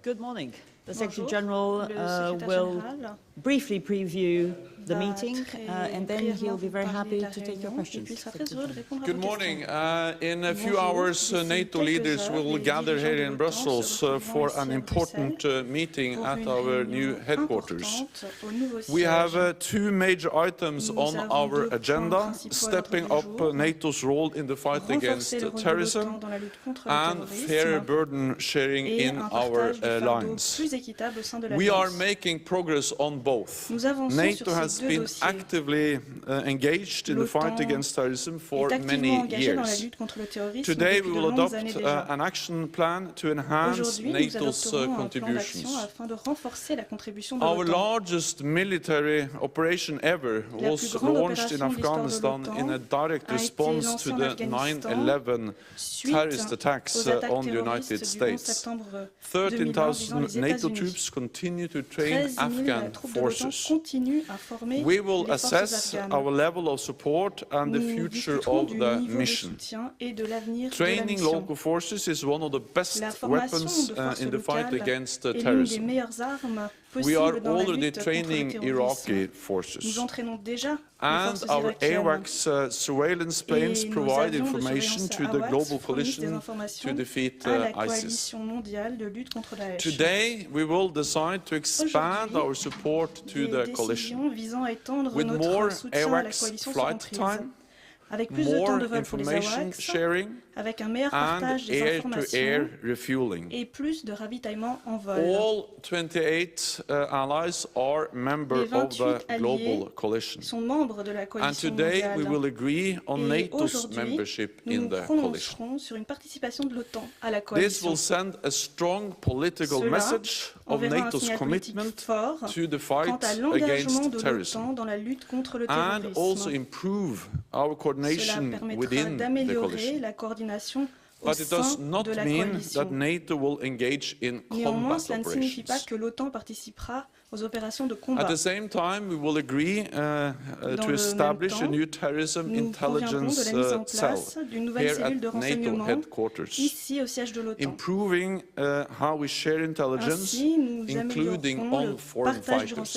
Good morning. The Secretary Bonjour. General will briefly preview the meeting, and then he'll be very happy to take your questions. Good morning. In a few hours, NATO leaders will gather here in Brussels for an important meeting at our new headquarters. We have two major items on our agenda: stepping up NATO's role in the fight against terrorism and fairer burden sharing in our alliance. We are making progress on both. NATO has been actively engaged in the fight against terrorism for many years. Today we will adopt an action plan to enhance NATO's contributions. Our largest military operation ever was launched in Afghanistan in a direct response to the 9/11 terrorist attacks on the United States. 13,000 NATO troops continue to train Afghan forces. We will assess our level of support and the future of the mission. Training local forces is one of the best weapons in the fight against terrorism. We are already training Iraqi forces. And our AWACS surveillance planes provide information to the global coalition to defeat ISIS. Today, we will decide to expand our support to the coalition. With more AWACS flight time, more information sharing, and air-to-air refueling. All 28 allies are members of the global coalition. And today we will agree on NATO's membership in the coalition. This will send a strong political message of NATO's commitment to the fight against terrorism, and also improve our coordination within the coalition. But it does not mean that NATO will engage in combat operations. At the same time, we will agree to establish a new terrorism intelligence cell here at NATO headquarters, improving how we share intelligence, including on foreign fighters.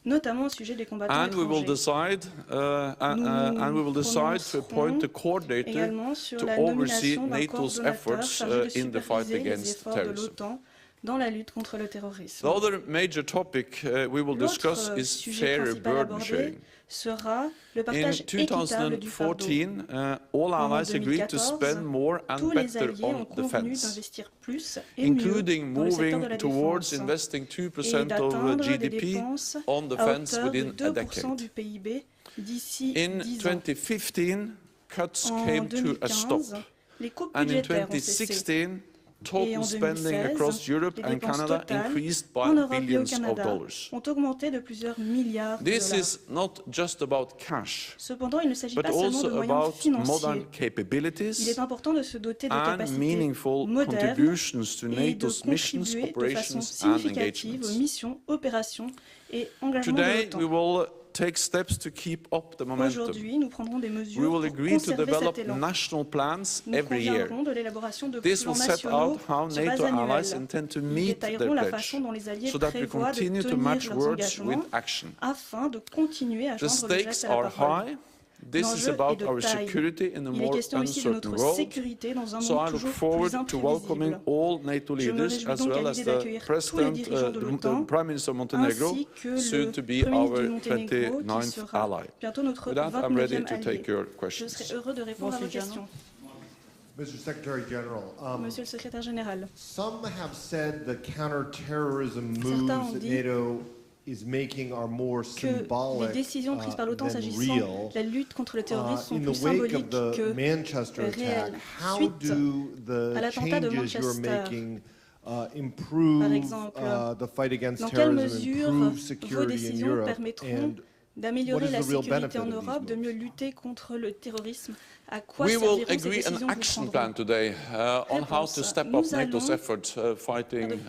And we will decide to appoint a coordinator to oversee NATO's efforts in the fight against terrorism. The other major topic we will discuss is fairer burden sharing. In 2014, all allies agreed to spend more and better on defense, including moving towards investing 2% of GDP on defense within a decade. In 2015, cuts came to a stop, and in 2016, total spending across Europe and Canada increased by billions of dollars. This is not just about cash, but also about modern capabilities and meaningful contributions to NATO's missions, operations and engagements. Today we will take steps to keep up the momentum. We will agree to develop national plans every year. This will set out how NATO allies intend to meet their pledge, so that we continue to match words with action. The stakes are high. This is about our security in a more uncertain world, so I look forward to welcoming all NATO leaders, as well as the President, the Prime Minister of Montenegro, soon to be our 29th ally. With that, I'm ready to take your questions. Mr. Secretary General, Monsieur le Secrétaire Général, some have said the counterterrorism moves that NATO is making are more symbolic les décisions prises par l'OTAN s'agissant real. de la lutte contre le terrorisme sont In the plus wake symboliques of the que Manchester attack, réelles. how Suite do à the l'attentat de changes you're Manchester, making improve par exemple, the fight against dans quelle terrorism, mesure improve vos security in décisions Europe, permettront and d'améliorer what is la the real sécurité benefit en of these Europe, de mieux moves? lutter contre le terrorisme? À quoi We will serviront ces agree décisions an que action vous plan prendrez? today on how to step up NATO's efforts fighting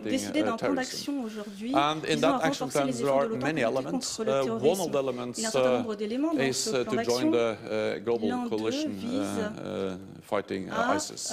décider d'un plan terrorism. d'action aujourd'hui And in visant à that action renforcer plan, les there efforts are de l'OTAN many pour lutter elements. contre le One terrorisme. of the elements Il y a un certain nombre d'éléments dans is ce plan to d'action. join the global L'un d'eux coalition vise fighting à ISIS.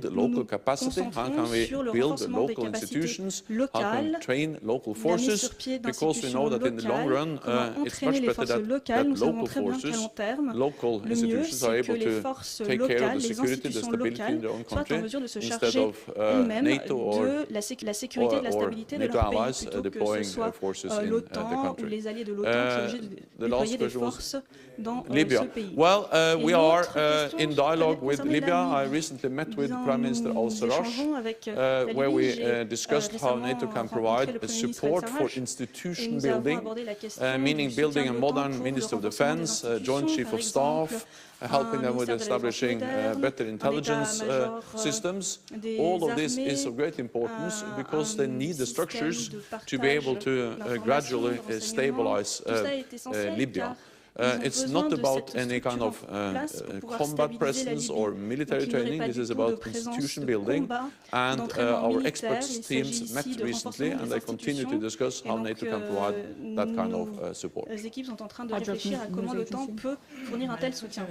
build the local capacity? How can we sur le build the renforcement des local capacités institutions? How can locales, we train local la mise forces? sur pied Because we know d'institutions that in the long locales, run, comment it's entraîner much les better forces that locales. Nous savons local très bien qu'à long forces, terme, local le mieux, institutions are c'est que able les to forces take care locales, the les security, the institutions stability in locales their own soient en country, mesure de se instead charger of elles-mêmes NATO or de la sécurité et de la stabilité de NATO leur pays, allies plutôt que ce deploying soit forces in the l'OTAN ou country. les alliés de l'OTAN qui sont obligés de The déployer last des question was forces dans Libya. ce pays. Well, Et we are l'autre question, in chers dialogue collègues, with concernait Libya. la I Libye. recently met with Bien, Prime Minister nous al-Sarraj, échangeons avec la where Libye. we J'ai discussed how récemment NATO can rencontré provide le Premier ministre support for al-Sarraj et institution nous avons building, abordé la question meaning du building soutien a de l'OTAN modern pour Minister le of renforcement des Defense, institutions, Joint Chief par of exemple, Staff, helping them with ministère de la Défense establishing moderne, better un intelligence état-major systems. des All of this armées, is of great importance because they need the système structures de to be able partage to d'informations, gradually de renseignements. stabilize Tout ça est essentiel Libya. car ils ont It's besoin not de about cette any kind structure of en place pour pouvoir combat stabiliser la presence Libye. or military Donc, il n'y aurait training. pas This du is tout about de présence institution de building. combat, And d'entraînement our militaire. experts Il teams s'agit met ici de recently, renforcement and des they continue to institutions. discuss Et how donc, NATO can provide that kind of support. nos équipes sont en train de réfléchir à comment l'OTAN peut fournir un tel soutien.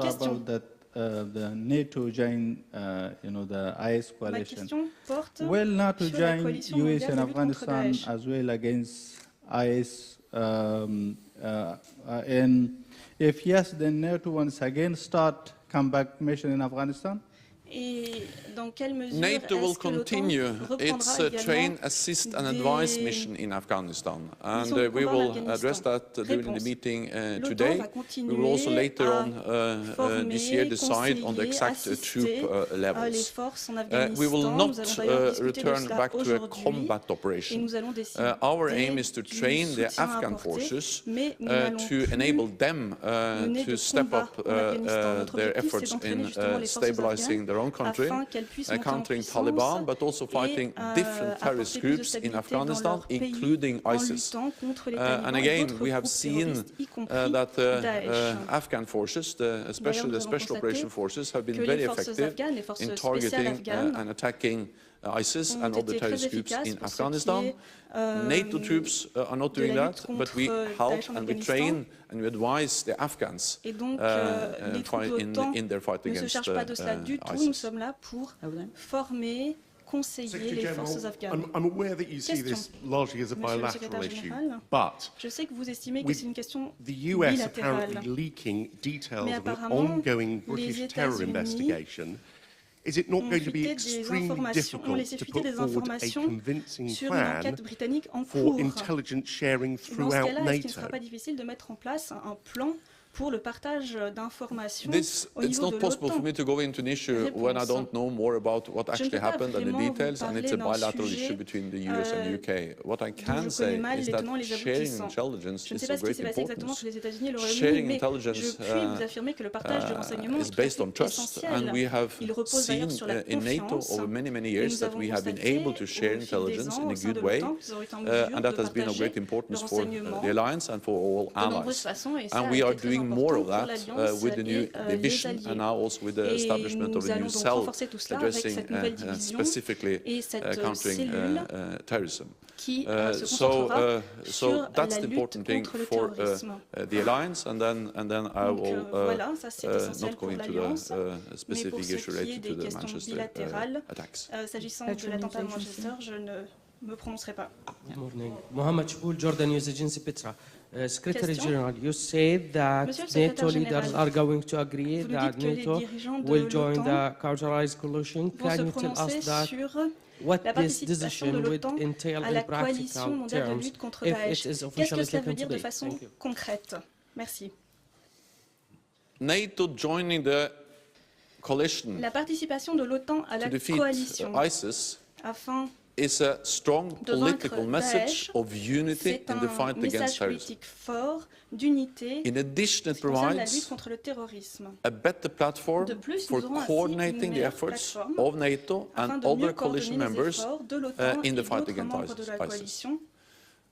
Question. The NATO join, the IS Ma coalition. question porte Will NATO sur la join coalition US mondiale and de lutte contre Afghanistan Daesh. as well against IS? And if yes, then NATO once again start comeback mission in Afghanistan? Et dans quelle mesure NATO will est-ce que l'OTAN continue its reprendra train, également assist and advise des mission in Afghanistan. And missions de we combat en will Afghanistan? address that during the Réponse. meeting L'OTAN today. va We continuer will also later à on former, this year decide on the conseiller, exact troop assister les levels. forces en Afghanistan. We will Nous not allons d'ailleurs discuter de return cela back to a aujourd'hui combat et operation. nous allons décider Our aim is to du train the soutien à Afghan apporter, forces mais nous n'allons to plus enable them mener to de step combat up en Afghanistan. Notre their objectif, c'est efforts d'entraîner in justement les forces stabilizing their own country, afin qu'elles puissent monter en countering puissance Taliban, but also et fighting different terrorist apporter plus de groups in stabilité dans Afghanistan, leur pays including en ISIS. luttant contre les talibans And et again, d'autres we have groupes seen terroristes, y compris that Daesh. Afghan forces, especially nous the avons Special Operation constaté Forces, have been que very les forces effective afghanes, les forces in spéciales targeting afghanes and attacking ISIS ont and other été très terrorist groups efficaces in pour ce qui Afghanistan. est NATO troops are not de la doing lutte that, but we contre help Daesh en and we Afghanistan. train and we advise the Afghans Et donc, les troupes de l'OTAN in their fight ne se against chargent pas de cela du tout. Nous ISIS. sommes là pour former, conseiller les forces afghanes. I'm aware that you see Question. this largely as a Monsieur le bilateral secrétaire issue, général, but je sais que vous estimez que with c'est une question the US bilatérale. apparently leaking details Mais of an apparemment, ongoing les British terror États-Unis investigation, is it not ont going to be fuité des extremely informations, ont difficult laissé to fuiter put des forward a informations convincing sur une plan enquête britannique en for cours. intelligence sharing Dans ce throughout cas-là, est-ce qu'il ne NATO? sera pas difficile de mettre en place un plan pour le partage d'informations au It's niveau not de possible for l'OTAN? me to go into an issue when I Réponse. don't know more about what Je ne actually peux pas happened and the vraiment vous details, and it's a parler d'un bilateral sujet, issue between the US and UK. What I dont can je say connais mal is les that tenants et les sharing aboutissants. intelligence Je ne sais is pas of ce qui great s'est passé exactement chez importance. les États-Unis et le Sharing Royaume-Uni, mais intelligence, je puis vous affirmer que le partage de renseignements is est tout à based fait on trust, essentiel. and we have Il repose seen d'ailleurs sur la in NATO confiance. over many Et years nous that avons we have been constaté able to share au fil des intelligence ans in a au sein de good way, l'OTAN qu'ils ont été en mesure and that de has been of great partager importance le for renseignement the alliance and for all de nombreuses allies. façons, et ça And a we été are très doing more of important pour that l'Alliance with the new et les division, alliés. and now also with the Et establishment of nous a new allons donc cell renforcer tout cela avec addressing cette nouvelle division specifically et cette countering cellule terrorism. qui se concentrera So sur that's la the lutte important thing contre le for terrorisme. the alliance, and then I Donc will voilà, ça c'est essentiel not pour go into l'Alliance, the mais specific pour ce issue qui est related des to the questions Manchester bilatérales, attacks. s'agissant de l'attentat de Manchester, je ne me prononcerai pas. Good morning. Mohammed Chpoul, Jordan News Agency, Petra. Secretary Question. General, you said that Monsieur le secrétaire NATO leaders général, are going to agree vous nous that dites que les NATO dirigeants de will join l'OTAN the counterized coalition. vont se Can you tell prononcer us that sur what la this participation de decision would l'OTAN entail à la in coalition practical mondiale de terms lutte contre if Daesh? it is Qu'est-ce que officially cela veut taken dire de today? façon Thank you. concrète? Merci. NATO joining the coalition La participation de l'OTAN à la to defeat coalition ISIS afin is a strong de vaincre political message Daesh, of unity c'est in the un fight against message terrorism. politique fort d'unité In addition, qui it concerne la lutte provides contre le terrorisme. a better platform De plus, for nous aurons ainsi coordinating une the meilleure efforts plateforme of NATO afin and de mieux other coalition coordonner les members efforts de l'OTAN in et the fight d'autres membres de la against ISIS. coalition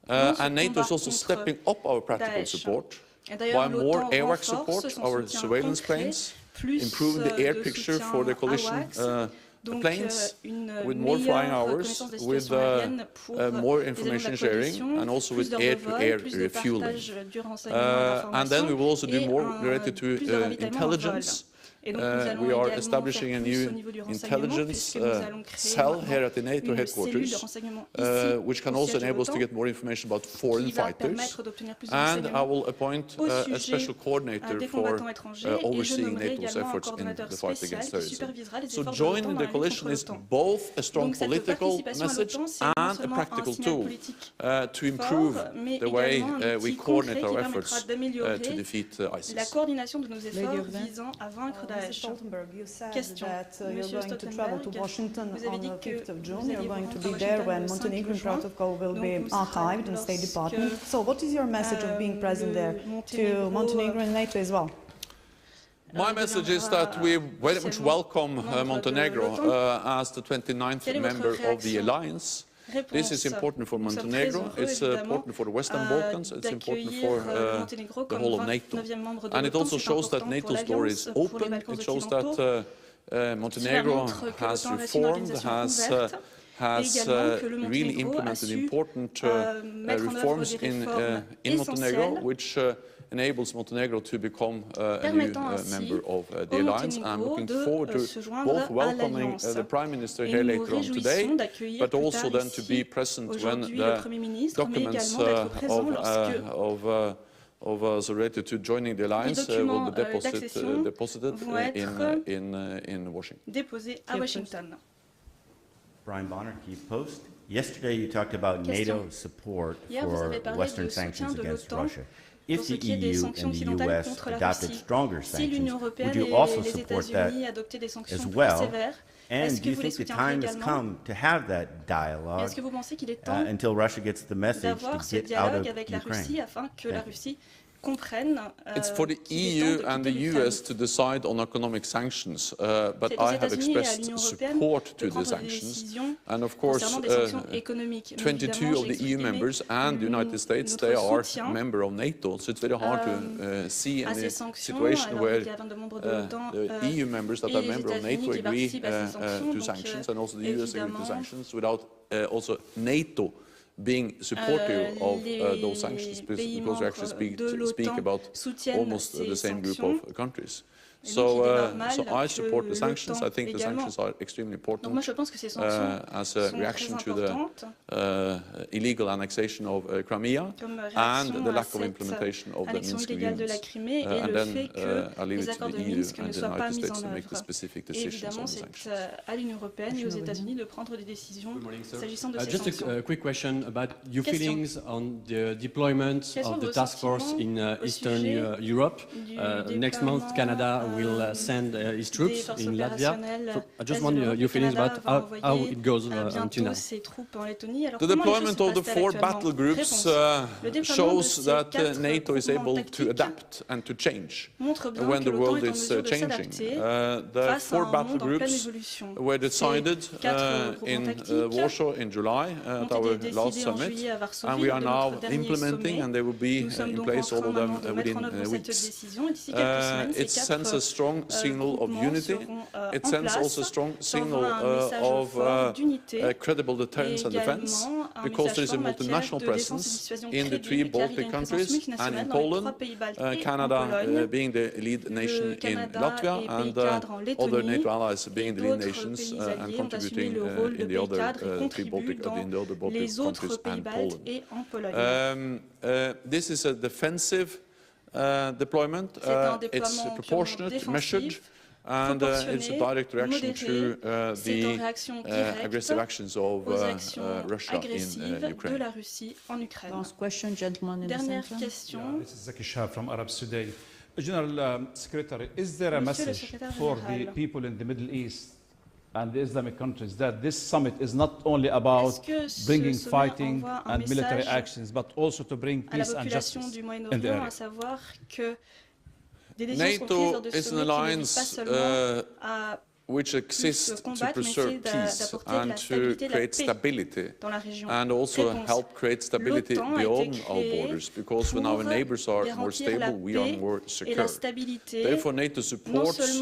dans ce And NATO combat is also contre stepping up our practical Daesh. support Et d'ailleurs, by more l'OTAN AWACS renforce support, son our soutien surveillance concret, planes, plus improving the air de picture soutien for the coalition AWACS, donc planes une with more flying meilleure hours, connaissance des with situations aériennes pour more les éléments de information la sharing, coalition, and also plus with d'heures de air-to-air vol, plus de refueling. partage du renseignement et de And then we will also do et more un- related to plus de ravitaillement en vol. intelligence Et donc, nous allons we are également establishing a faire plus au new niveau du renseignement, intelligence puisque nous allons créer cell here maintenant at the NATO une cellule de headquarters, renseignement ici, which can au also siège de enable us to l'OTAN, get more information about foreign qui va fighters. permettre d'obtenir plus de And I renseignements will appoint au a sujet special coordinator des for combattants étrangers, et je overseeing nommerai NATO's également un efforts in coordonnateur the fight spécial against qui terrorism. supervisera les So efforts de l'OTAN joining dans the la lutte coalition contre is l'OTAN. both a strong Donc cette political participation à message l'OTAN, c'est non and a seulement practical un signal tool politique to improve fort, mais the way également un we outil coordinate concret our qui efforts permettra d'améliorer to defeat la ISIS. coordination de nos efforts Orban. visant à vaincre Daesh. Stoltenberg, you said Question. that you're Monsieur going to travel to Stoltenberg, Washington vous avez on dit the que 5th of vous June. alliez You're vous going to rendre à be there Washington when le 5 Montenegrin juin. protocol will Donc, be vous serez archived in the State lorsque, Department. So what is your message of being present there to Montenegro and NATO as well? My message is that we very much welcome Montenegro as the 29th member of the alliance. This is important for Montenegro, it's important for the Western Balkans, it's important for the whole of NATO. And it also shows that NATO's door is open, it shows that Montenegro has reformed, has really implemented important reforms in Montenegro, which enables Montenegro to become a new member of the alliance. I'm looking forward to both welcoming the Prime Minister here later on today, but also then to be present when the documents of us related to joining the alliance will be deposited in Washington. Déposé à Washington. Brian Bonner, Kyiv Post. Yesterday you talked about NATO support for Western sanctions against Russia. If the EU and the US adopted stronger sanctions, would you also support that as well? And do you think the time has come to have that dialogue until Russia gets the message to get out of Ukraine? It's for the EU and the US to decide on economic sanctions, but I have expressed support to the sanctions. And of course, 22 of the EU members and the United States, they are members of NATO, so it's very hard to see any situation where the EU members that are members of NATO agree to sanctions, and also the US agree to sanctions, without also NATO being supportive of those sanctions, because we actually speak about almost the same group of countries. So I support the sanctions. I think the sanctions are extremely important as a reaction to the illegal annexation of Crimea and the lack of implementation of the Minsk agreements. And then I leave it to the EU and the United States to make the specific decisions on the sanctions. À l'Union européenne et aux États-Unis de prendre des décisions s'agissant de ces sanctions. Just a quick question about your feelings on the deployment of the task force in Eastern Europe. Next month, Canada will send his troops in Latvia. So I just want your feelings about how it goes until now. The deployment of the 4 battle groups shows that NATO is able to adapt and to change when the world is changing. The 4 battle groups were decided in Warsaw in July at our last summit, and we are now implementing, and they will be in place, all of them, within weeks. It sends a strong signal of unity. It sends also a strong signal of credible deterrence and defense, because there is a multinational presence in the 3 Baltic countries and in Poland, Canada being the lead nation in Latvia, and other NATO allies being the lead nations and contributing in the other 3 Baltic countries and Poland. This is a defensive deployment. It's proportionate, measured, and it's a direct reaction to the aggressive actions of Russia in Ukraine. Last question, gentleman in the center. Dernière question. This is Zaki Shah from Arabs Today. General Secretary, is there a message for the people in the Middle East and the Islamic countries that this summit is not only about bringing fighting and military actions, but also to bring peace and justice in the area? NATO is an alliance which exists to preserve peace and to create stability, and also help create stability beyond our borders, because when our neighbors are more stable, we are more secure. Therefore, NATO supports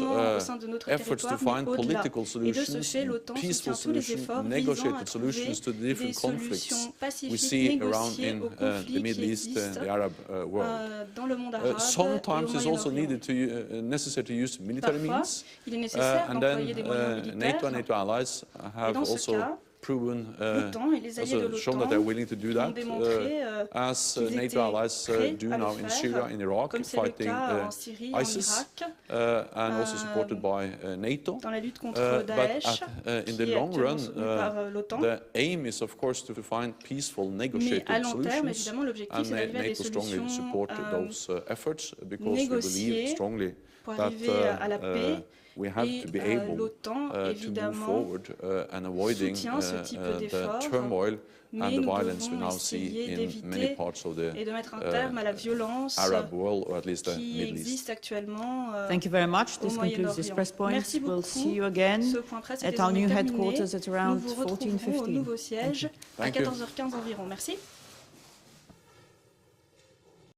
efforts to find political solutions, peaceful solutions, negotiated solutions to the different conflicts we see around in the Middle East and the Arab world. Sometimes it's also necessary to use military means, and then NATO and NATO allies have also proven, shown that they're willing to do that, as NATO allies do now in Syria and Iraq, fighting ISIS, and also supported by NATO. But in the long run, the aim is, of course, to find peaceful, negotiated solutions, and NATO strongly support those efforts, because we believe strongly that we have to be able to move forward and avoiding the turmoil and the violence we now see in many parts of the Arab world, or at least the Middle East. Thank you very much. This concludes this press point. We'll see you again at our new headquarters at around 14:15. Thank you.